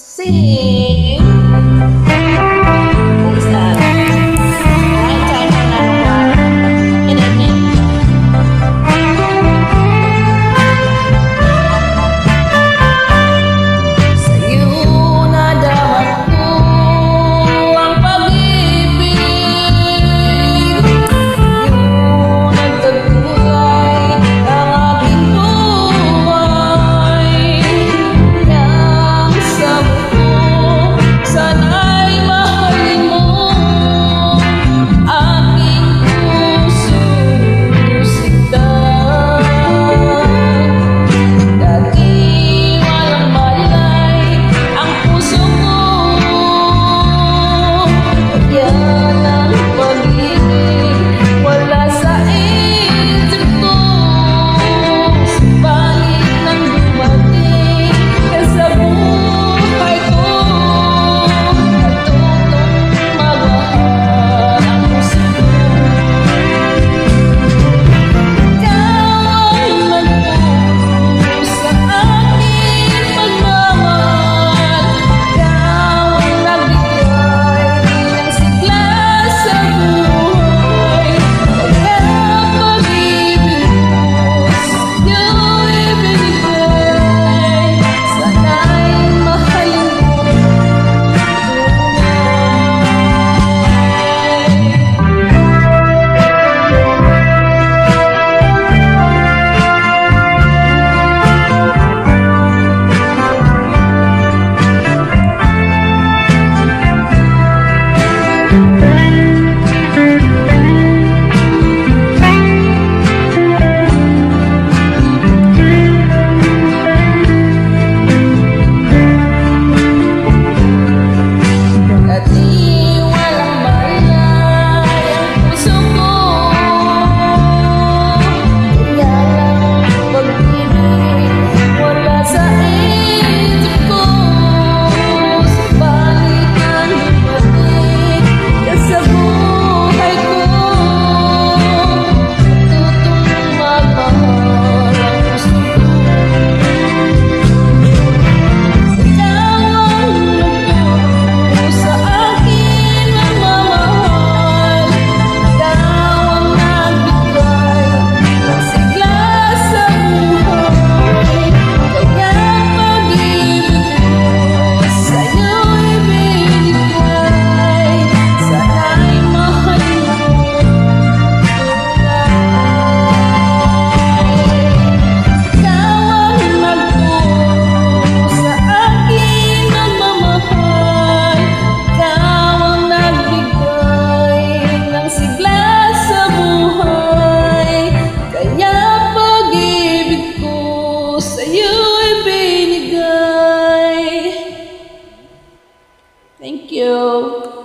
Sing. Who's that? Right, time na nakuha. Sa'yo nadawat ko ang pag-ibig. Sa'yo nagtagulay ang aking buhay. Nang sa buko, sana'y mahalin mo aking puso sinta. Dati walang malay ang puso ko, yan ang pag-ibig wala sa isip ko. Subalit nang dumating ka sa buhay ko, natutong magmahal ang puso ko. Ikaw ang nagturo sa aking pagmamahal. Ikaw ang nagbigay ng sigla sa buhay. Kaya pag-ibig ko sa'yo'y binigay. Sana'y mahalin mo Dati walang malay ang puso ko, kaya lang pag-ibig wala sa isip ko. Subalit nang dumating ka sa buhay ko, natutong magmahal ang puso ko. Ikaw ang nagturo sa akin ng mamahal. Ikaw ang nagbigay ng sigla sa buhay. Kaya pag-ibig ko sa'yo'y binigay. Sana'y mahalin mo Ikaw ang nagturo sa akin ng mamahal. Ikaw ang nagbigay ng sigla sa buhay. Kaya pag-ibig ko sa'yo'y binigay. Thank you.